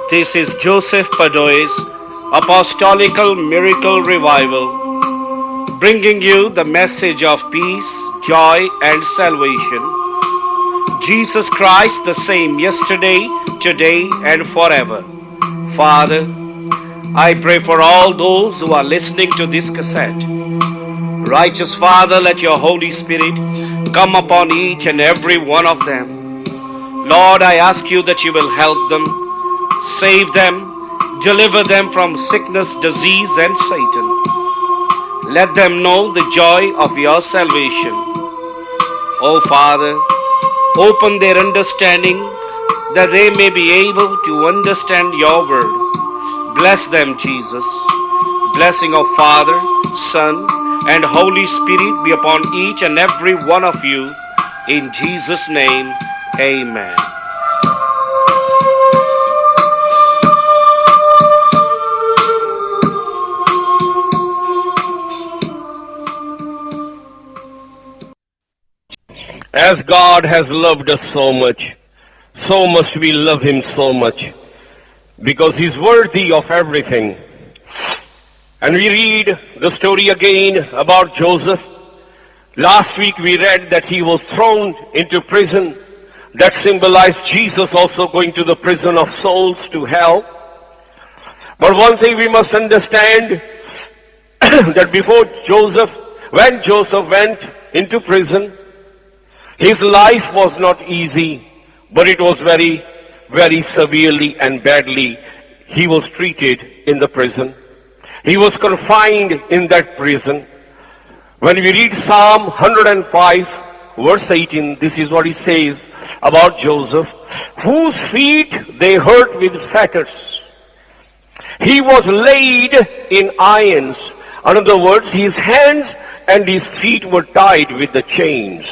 This is Joseph Padoe's Apostolical Miracle Revival, bringing you the message of peace, joy, and salvation. Jesus Christ the same yesterday, today, and forever. Father, I pray for all those who are listening to this cassette. Righteous Father, let your Holy Spirit come upon each and every one of them. Lord, I ask you that you will help them, save them, deliver them from sickness, disease, and Satan. Let them know the joy of your salvation. Oh Father, open their understanding that they may be able to understand your word. Bless them, Jesus. Blessing of Father, Son, and Holy Spirit be upon each and every one of you. In Jesus' name, amen. As God has loved us so much, so must we love him so much, because he's worthy of everything. And we read the story again about Joseph. Last week we read that he was thrown into prison. That symbolized Jesus also going to the prison of souls, to hell. But one thing we must understand, that when Joseph went into prison, his life was not easy, but it was very, very severely and badly he was treated in the prison. He was confined in that prison. When we read Psalm 105, verse 18, this is what he says about Joseph, whose feet they hurt with fetters. He was laid in irons. In other words, his hands and his feet were tied with the chains.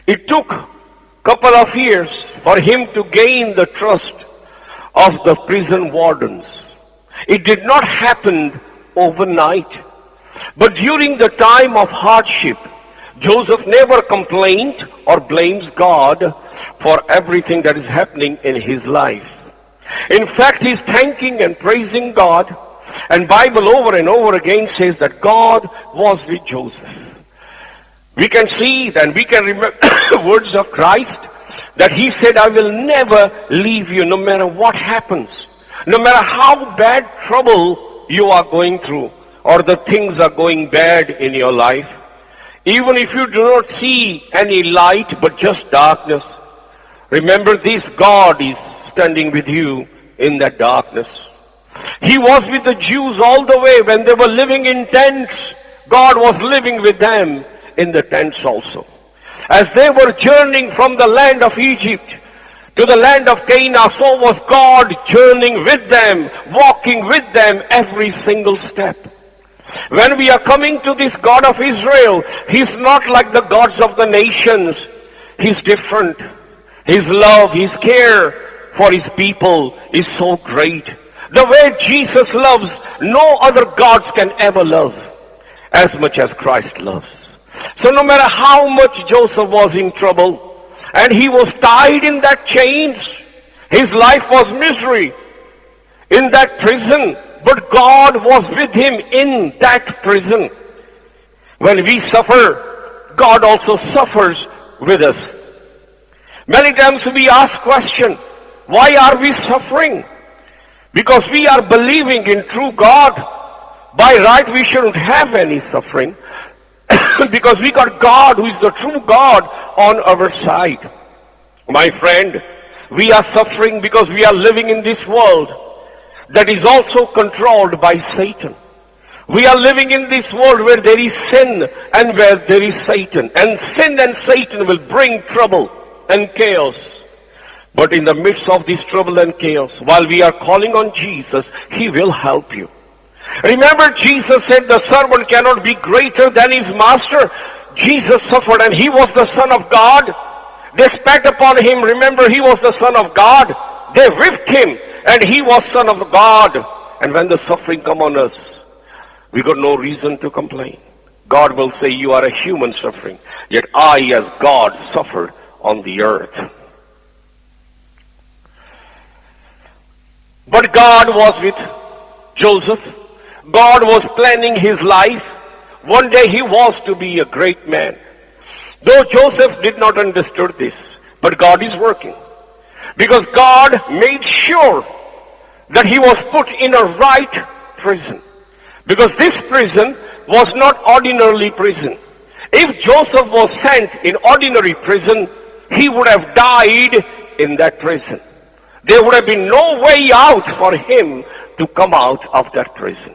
It took a couple of years for him to gain the trust of the prison wardens. It did not happen overnight. But during the time of hardship, Joseph never complained or blames God for everything that is happening in his life. In fact, he's thanking and praising God. And Bible over and over again says that God was with Joseph. We can see and we can remember the words of Christ, that he said, I will never leave you no matter what happens. No matter how bad trouble you are going through, or the things are going bad in your life. Even if you do not see any light but just darkness, remember this, God is standing with you in that darkness. He was with the Jews all the way when they were living in tents. God was living with them in the tents also. As they were journeying from the land of Egypt to the land of Canaan, so was God journeying with them, walking with them every single step. When we are coming to this God of Israel, he's not like the gods of the nations. He's different. His love, his care for his people is so great. The way Jesus loves, no other gods can ever love as much as Christ loves. So no matter how much Joseph was in trouble, and he was tied in that chains, his life was misery in that prison, but God was with him in that prison. When we suffer, God also suffers with us. Many times we ask question, why are we suffering? Because we are believing in true God. By right we shouldn't have any suffering. Because we got God, who is the true God, on our side. My friend, we are suffering because we are living in this world that is also controlled by Satan. We are living in this world where there is sin and where there is Satan. And sin and Satan will bring trouble and chaos. But in the midst of this trouble and chaos, while we are calling on Jesus, he will help you. Remember, Jesus said the servant cannot be greater than his master. Jesus suffered and he was the Son of God. They spat upon him. Remember, he was the Son of God. They whipped him and he was Son of God. And when the suffering come on us, we got no reason to complain. God will say, you are a human suffering, yet I as God suffered on the earth. But God was with Joseph. God was planning his life. One day he was to be a great man. Though Joseph did not understand this, but God is working. Because God made sure that he was put in a right prison. Because this prison was not ordinarily prison. If Joseph was sent in ordinary prison, he would have died in that prison. There would have been no way out for him to come out of that prison.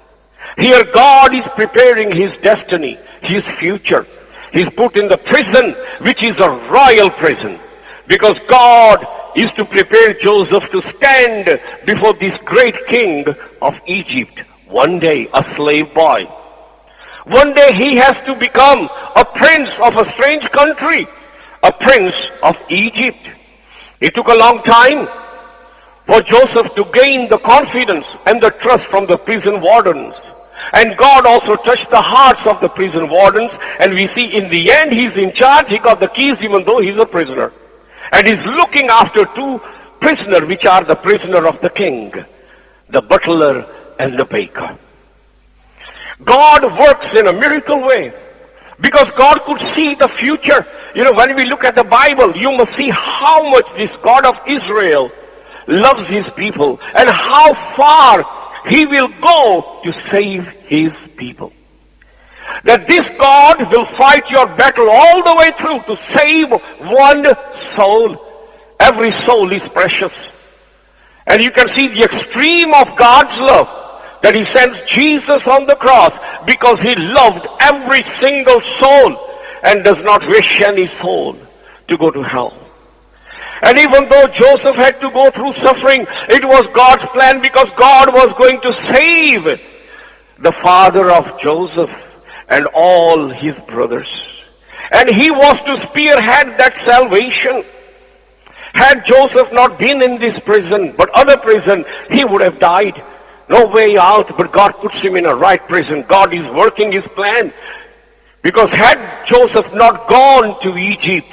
Here God is preparing his destiny, his future. He's put in the prison, which is a royal prison. Because God is to prepare Joseph to stand before this great king of Egypt. One day, a slave boy. One day he has to become a prince of a strange country, a prince of Egypt. It took a long time for Joseph to gain the confidence and the trust from the prison wardens. And God also touched the hearts of the prison wardens, and we see in the end he's in charge. He got the keys even though he's a prisoner. And he's looking after two prisoners, which are the prisoner of the king, the butler and the baker. God works in a miracle way because God could see the future. You know, when we look at the Bible, you must see how much this God of Israel loves his people and how far he will go to save his people. That this God will fight your battle all the way through to save one soul. Every soul is precious. And you can see the extreme of God's love, that he sends Jesus on the cross because he loved every single soul and does not wish any soul to go to hell. And even though Joseph had to go through suffering, it was God's plan because God was going to save the father of Joseph and all his brothers. And he was to spearhead that salvation. Had Joseph not been in this prison, but other prison, he would have died. No way out, but God puts him in a right prison. God is working his plan. Because had Joseph not gone to Egypt,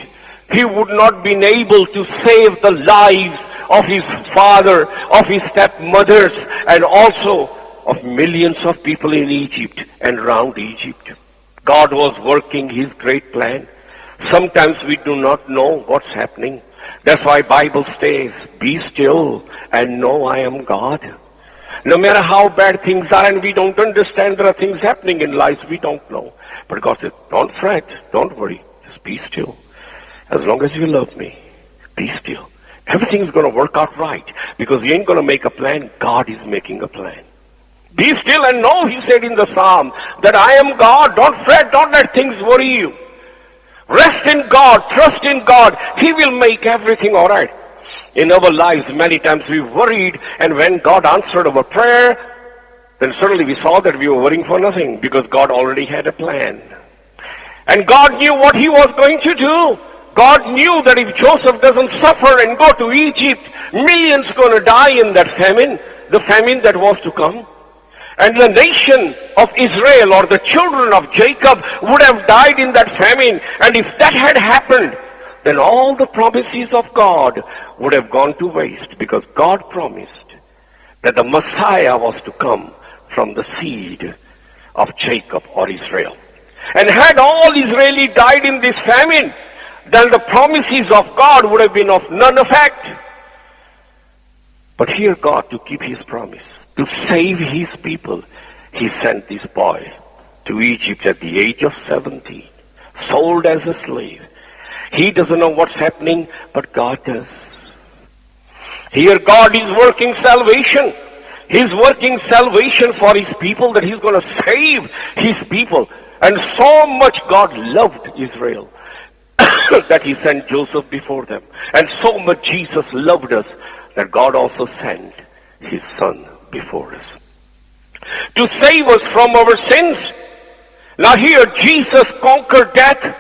he would not been able to save the lives of his father, of his stepmothers, and also of millions of people in Egypt and around Egypt. God was working his great plan. Sometimes we do not know what's happening. That's why Bible says, be still and know I am God. No matter how bad things are and we don't understand, there are things happening in lives we don't know. But God said, don't fret, don't worry, just be still. As long as you love me, be still. Everything's going to work out right because you ain't going to make a plan. God is making a plan. Be still and know, he said in the Psalm, that I am God. Don't fret, don't let things worry you. Rest in God, trust in God. He will make everything all right. In our lives, many times we worried, and when God answered our prayer, then suddenly we saw that we were worrying for nothing because God already had a plan. And God knew what he was going to do. God knew that if Joseph doesn't suffer and go to Egypt, millions going to die in that famine, the famine that was to come. And the nation of Israel or the children of Jacob would have died in that famine. And if that had happened, then all the promises of God would have gone to waste because God promised that the Messiah was to come from the seed of Jacob or Israel. And had all Israeli died in this famine, then the promises of God would have been of none effect. But here God, to keep his promise, to save his people, he sent this boy to Egypt at the age of 17, sold as a slave. He doesn't know what's happening, but God does. Here God is working salvation. He's working salvation for his people, that he's going to save his people. And so much God loved Israel that he sent Joseph before them. And so much Jesus loved us that God also sent his son before us to save us from our sins. Now here Jesus conquered death,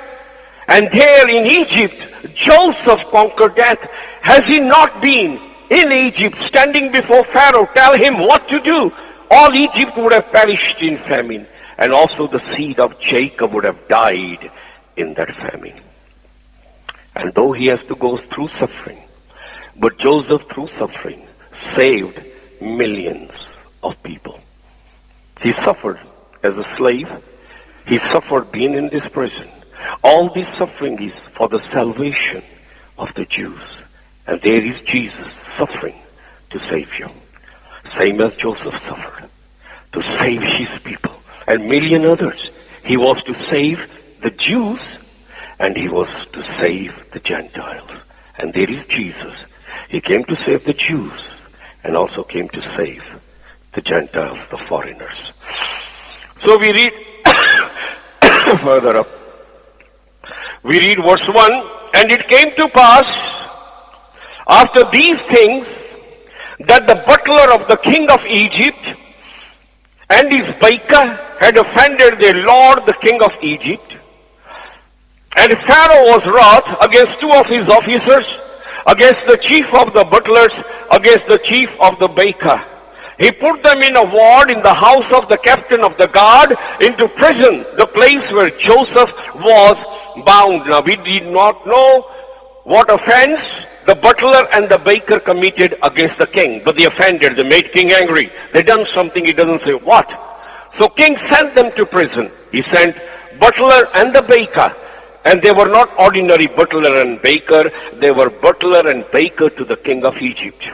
and there in Egypt Joseph conquered death. Has he not been in Egypt standing before Pharaoh, tell him what to do? All Egypt would have perished in famine, and also the seed of Jacob would have died in that famine. And though he has to go through suffering, but Joseph through suffering saved millions of people. He suffered as a slave. He suffered being in this prison. All this suffering is for the salvation of the Jews. And there is Jesus suffering to save you. Same as Joseph suffered to save his people and million others. He was to save the Jews and he was to save the Gentiles. And there is Jesus. He came to save the Jews and also came to save the Gentiles, the foreigners. So we read further up. We read verse 1, and it came to pass after these things that the butler of the king of Egypt and his baker had offended their lord the king of Egypt. And Pharaoh was wroth against two of his officers, against the chief of the butlers, against the chief of the baker. He put them in a ward in the house of the captain of the guard, into prison, the place where Joseph was bound. Now we did not know what offense the butler and the baker committed against the king, but they offended, they made king angry. They done something, he doesn't say what. So king sent them to prison. He sent butler and the baker. And they were not ordinary butler and baker, they were butler and baker to the king of Egypt.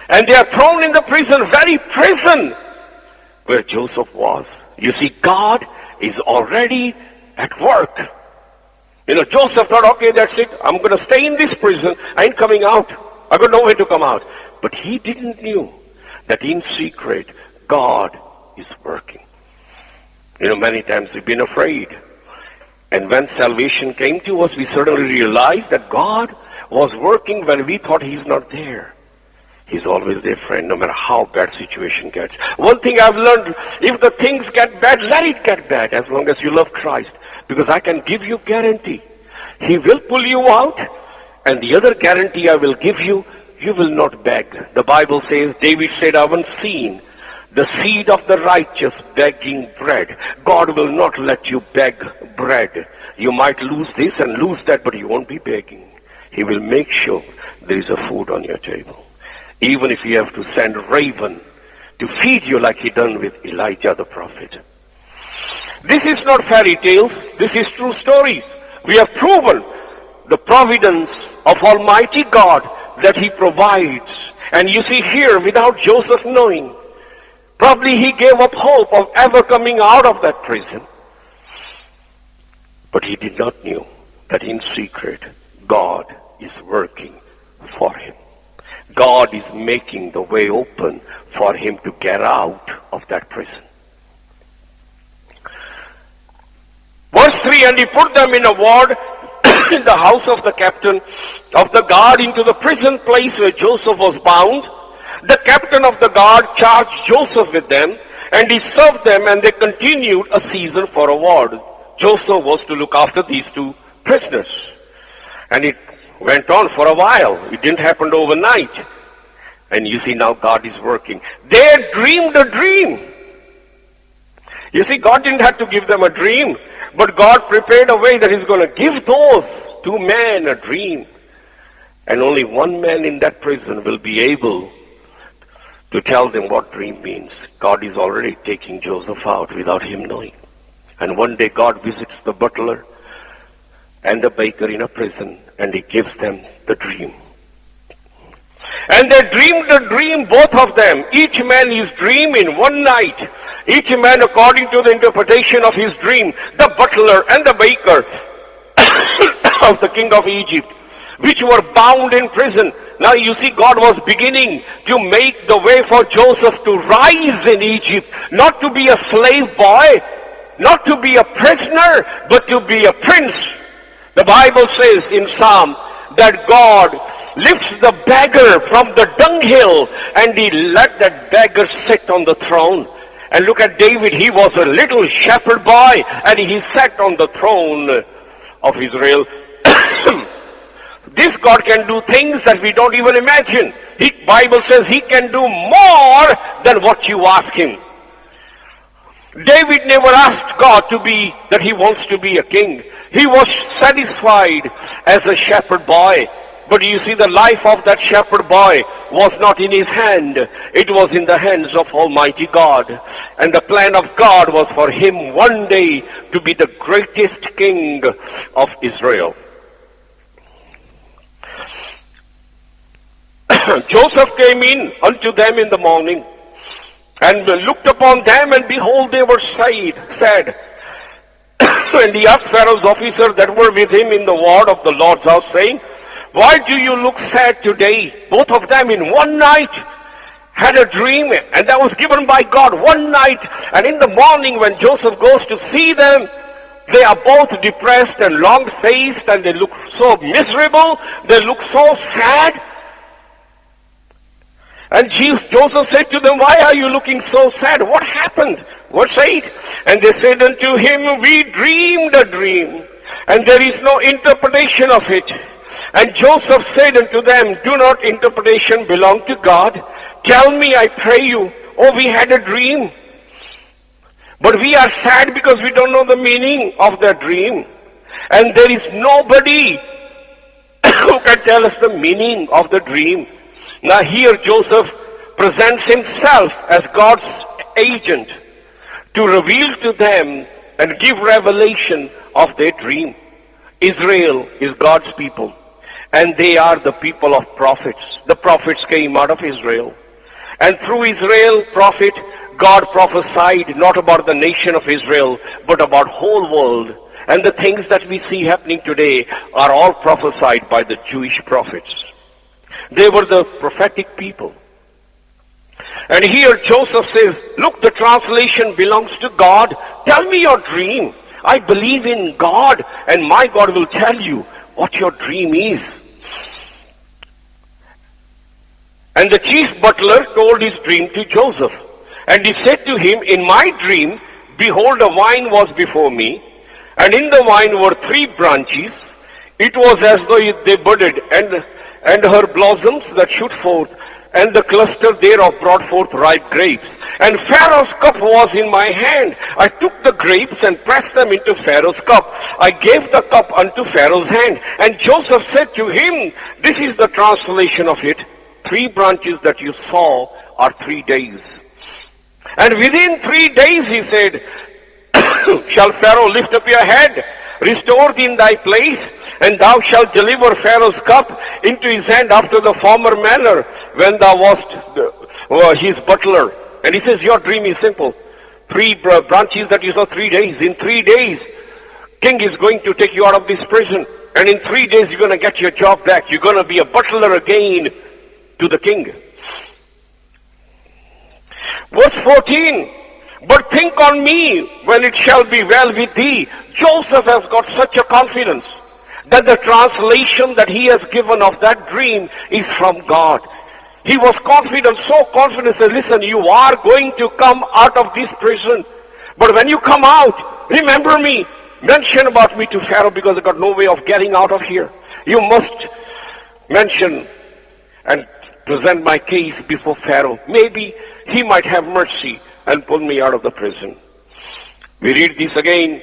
And they are thrown in the prison, very prison where Joseph was. You see, God is already at work. You know, Joseph thought, okay, that's it. I'm going to stay in this prison. I ain't coming out. I got nowhere to come out. But he didn't know that in secret, God is working. You know, many times we've been afraid. And when salvation came to us, we suddenly realized that God was working when we thought he's not there. He's always there, friend, no matter how bad situation gets. One thing I've learned, if the things get bad, let it get bad as long as you love Christ. Because I can give you guarantee. He will pull you out. And the other guarantee I will give you, you will not beg. The Bible says, David said, I haven't seen the seed of the righteous begging bread. God will not let you beg bread. You might lose this and lose that, but you won't be begging. He will make sure there is a food on your table. Even if you have to send raven to feed you like he done with Elijah the prophet. This is not fairy tales. This is true stories. We have proven the providence of Almighty God that he provides. And you see here, without Joseph knowing, probably he gave up hope of ever coming out of that prison. But he did not know that in secret, God is working for him. God is making the way open for him to get out of that prison. Verse 3, and he put them in a ward in the house of the captain of the guard, into the prison place where Joseph was bound. The captain of the guard charged Joseph with them, and he served them, and they continued a season for a ward. Joseph was to look after these two prisoners. And it went on for a while. It didn't happen overnight. And you see, now God is working. They dreamed a dream. You see, God didn't have to give them a dream, but God prepared a way that he's going to give those two men a dream. And only one man in that prison will be able to tell them what dream means. God is already taking Joseph out without him knowing. And one day God visits the butler and the baker in a prison, and he gives them the dream. And they dreamed a dream, both of them. Each man his dream in one night. Each man according to the interpretation of his dream. The butler and the baker of the king of Egypt, which were bound in prison. Now you see, God was beginning to make the way for Joseph to rise in Egypt. Not to be a slave boy, not to be a prisoner, but to be a prince. The Bible says in Psalm that God lifts the beggar from the dunghill, and he let that beggar sit on the throne. And look at David, he was a little shepherd boy, and he sat on the throne of Israel. This God can do things that we don't even imagine. The Bible says he can do more than what you ask him. David never asked God to be, that he wants to be a king. He was satisfied as a shepherd boy. But you see, the life of that shepherd boy was not in his hand. It was in the hands of Almighty God. And the plan of God was for him one day to be the greatest king of Israel. Joseph came in unto them in the morning and looked upon them, and behold, they were sad. And he asked Pharaoh's officers that were with him in the ward of the Lord's house, saying, why do you look sad today? Both of them in one night had a dream, and that was given by God one night. And in the morning when Joseph goes to see them, they are both depressed and long-faced, and they look so miserable, they look so sad. And Joseph said to them, why are you looking so sad? What happened? Verse 8, and they said unto him, we dreamed a dream, and there is no interpretation of it. And Joseph said unto them, do not interpretation belong to God? Tell me, I pray you. Oh, we had a dream, but we are sad because we don't know the meaning of the dream. And there is nobody who can tell us the meaning of the dream. Now here Joseph presents himself as God's agent to reveal to them and give revelation of their dream. Israel is God's people, and they are the people of prophets. The prophets came out of Israel. And through Israel, prophet, God prophesied not about the nation of Israel, but about whole world. And the things that we see happening today are all prophesied by the Jewish prophets. They were the prophetic people. And here Joseph says, look, the translation belongs to God. Tell me your dream. I believe in God, and my God will tell you what your dream is. And the chief butler told his dream to Joseph. And he said to him, in my dream, behold, a vine was before me, and in the vine were 3 branches. It was as though they budded, and her blossoms that shoot forth, and the cluster thereof brought forth ripe grapes. And Pharaoh's cup was in my hand. I took the grapes and pressed them into Pharaoh's cup. I gave the cup unto Pharaoh's hand. And Joseph said to him, this is the translation of it. 3 branches that you saw are 3 days. And within 3 days, he said, shall Pharaoh lift up your head, restore thee in thy place, and thou shalt deliver Pharaoh's cup into his hand after the former manner, when thou wast his butler. And he says, your dream is simple. 3 branches that you saw 3 days. In 3 days, king is going to take you out of this prison. And in 3 days, you're going to get your job back. You're going to be a butler again to the king. Verse 14, but think on me when it shall be well with thee. Joseph has got such a confidence that the translation that he has given of that dream is from God. He was confident, so confident, said, listen, you are going to come out of this prison. But when you come out, remember me. Mention about me to Pharaoh, because I got no way of getting out of here. You must mention and present my case before Pharaoh. Maybe he might have mercy and pull me out of the prison. We read this again.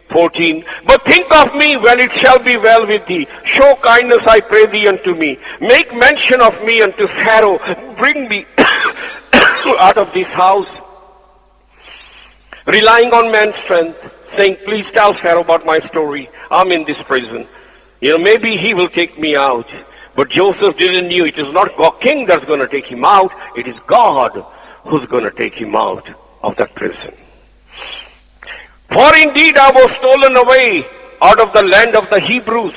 14, but think of me when it shall be well with thee. Show kindness, I pray thee, unto me. Make mention of me unto Pharaoh. Bring me out of this house. Relying on man's strength, saying, please tell Pharaoh about my story. I'm in this prison. Maybe he will take me out. But Joseph didn't know it is not God king that's going to take him out. It is God who's going to take him out of that prison. For indeed I was stolen away out of the land of the Hebrews,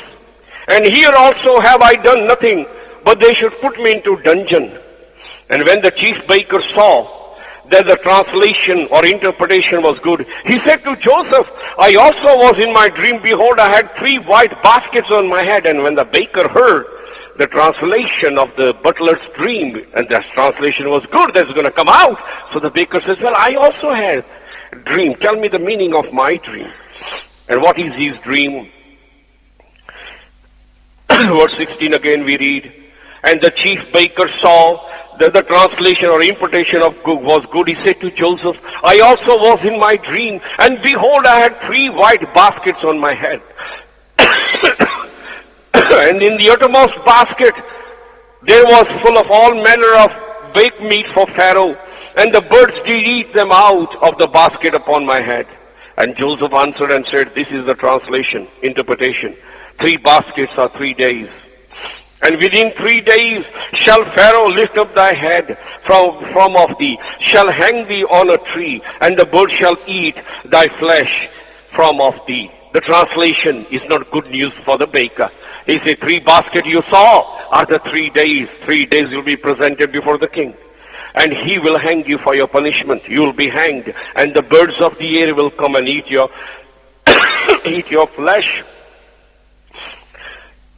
and here also have I done nothing, but they should put me into dungeon. And when the chief baker saw that the translation or interpretation was good, he said to Joseph, I also was in my dream, behold, I had 3 white baskets on my head. And when the baker heard the translation of the butler's dream, and the translation was good, that's going to come out. So the baker says, well, I also had dream. Tell me the meaning of my dream. And what is his dream? Verse 16 again we read, and the chief baker saw that the translation or interpretation of good was good. He said to Joseph, I also was in my dream, and behold, I had 3 white baskets on my head. And in the uttermost basket there was full of all manner of baked meat for Pharaoh, and the birds did eat them out of the basket upon my head. And Joseph answered and said, this is the translation, interpretation. 3 baskets are 3 days. And within 3 days shall Pharaoh lift up thy head from off thee, shall hang thee on a tree, and the birds shall eat thy flesh from off thee. The translation is not good news for the baker. He said, 3 baskets you saw are the 3 days. 3 days you'll be presented before the king. And he will hang you for your punishment. You will be hanged. And the birds of the air will come and eat your eat your flesh.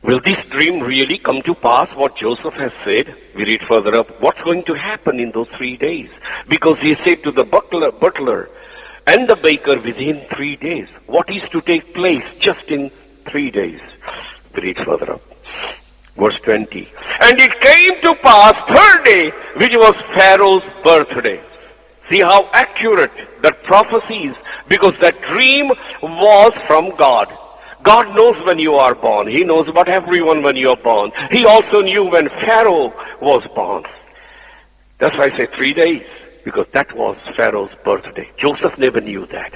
Will this dream really come to pass, what Joseph has said? We read further up. What's going to happen in those 3 days? Because he said to the butler and the baker within 3 days. What is to take place just in 3 days? We read further up. Verse 20. And it came to pass 3rd day, which was Pharaoh's birthday. See how accurate that prophecy is, because that dream was from God. God knows when you are born. He knows about everyone when you are born. He also knew when Pharaoh was born. That's why I say 3 days, because that was Pharaoh's birthday. Joseph never knew that.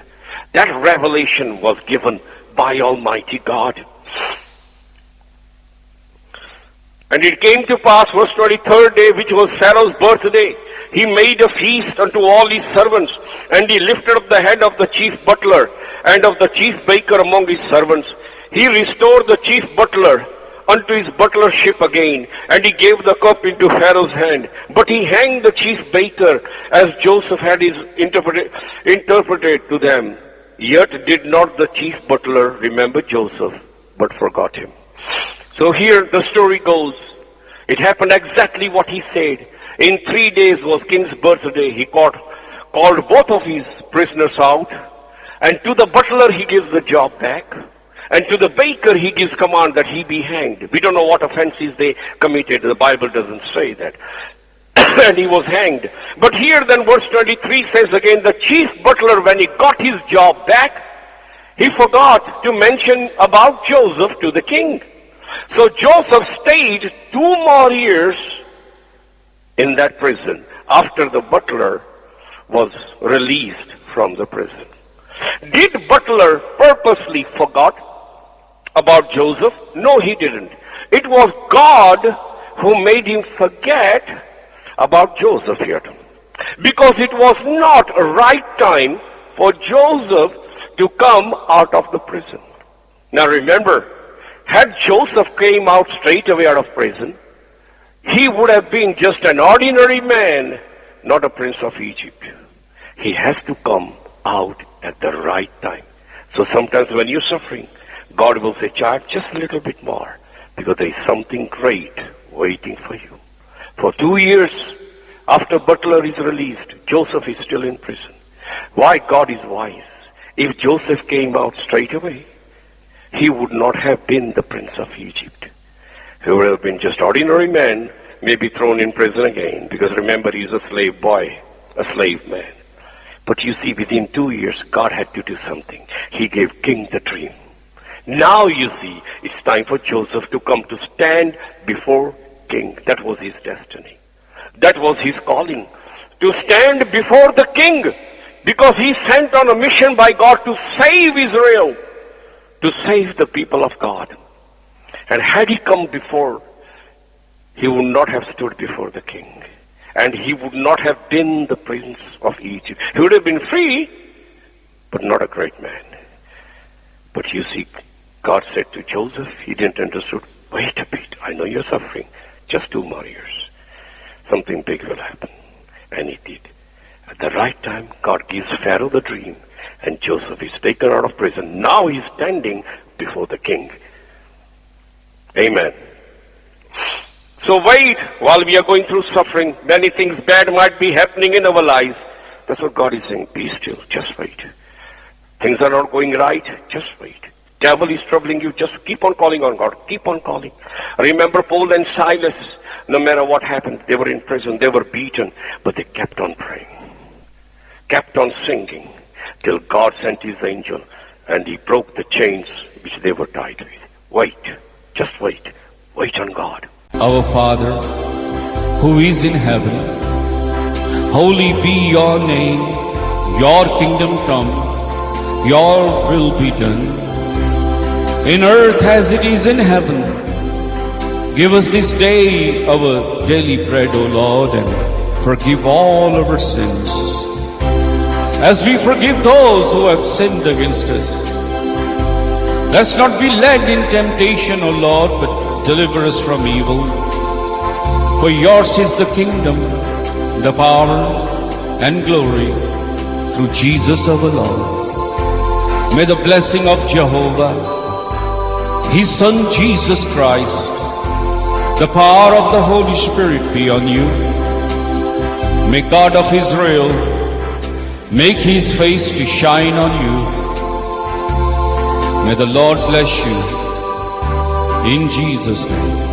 That revelation was given by Almighty God. And it came to pass, verse 23rd day, which was Pharaoh's birthday, he made a feast unto all his servants, and he lifted up the head of the chief butler and of the chief baker among his servants. He restored the chief butler unto his butlership again, and he gave the cup into Pharaoh's hand. But he hanged the chief baker, as Joseph had interpreted to them. Yet did not the chief butler remember Joseph, but forgot him. So here the story goes. It happened exactly what he said. In 3 days was king's birthday. He called both of his prisoners out. And to the butler he gives the job back. And to the baker he gives command that he be hanged. We don't know what offenses they committed. The Bible doesn't say that. And he was hanged. But here then verse 23 says again, the chief butler, when he got his job back, he forgot to mention about Joseph to the king. So Joseph stayed 2 more years in that prison after the butler was released from the prison. Did butler purposely forgot about Joseph? No, he didn't. It was God who made him forget about Joseph here. Because it was not a right time for Joseph to come out of the prison. Now remember, had Joseph came out straight away out of prison, he would have been just an ordinary man, not a prince of Egypt. He has to come out at the right time. So sometimes when you're suffering, God will say, child, just a little bit more, because there is something great waiting for you. For 2 years after butler is released, Joseph is still in prison. Why? God is wise. If Joseph came out straight away, he would not have been the prince of Egypt. He would have been just ordinary man, maybe thrown in prison again, because remember, he's a slave boy, a slave man. But you see, within 2 years, God had to do something. He gave king the dream. Now you see, it's time for Joseph to come to stand before king. That was his destiny. That was his calling, to stand before the king, because he's sent on a mission by God to save Israel, to save the people of God. And had he come before, he would not have stood before the king. And he would not have been the prince of Egypt. He would have been free, but not a great man. But you see, God said to Joseph, he didn't understand, wait a bit, I know you're suffering, just 2 more years. Something big will happen. And it did. At the right time, God gives Pharaoh the dream, and Joseph is taken out of prison. Now he's standing before the king. Amen. So wait while we are going through suffering. Many things bad might be happening in our lives. That's what God is saying. Be still. Just wait. Things are not going right. Just wait. Devil is troubling you. Just keep on calling on God. Keep on calling. Remember Paul and Silas. No matter what happened, they were in prison. They were beaten. But they kept on praying. Kept on singing. Till God sent his angel. And he broke the chains which they were tied with. Wait. Just wait. Wait on God. Our Father, who is in heaven, holy be your name, your kingdom come, your will be done, in earth as it is in heaven. Give us this day our daily bread, O Lord, and forgive all our sins, as we forgive those who have sinned against us. Let's not be led in temptation, O Lord, but deliver us from evil. For yours is the kingdom, the power, and glory, through Jesus our Lord. May the blessing of Jehovah, His Son Jesus Christ, the power of the Holy Spirit be on you. May God of Israel make His face to shine on you. May the Lord bless you in Jesus' name.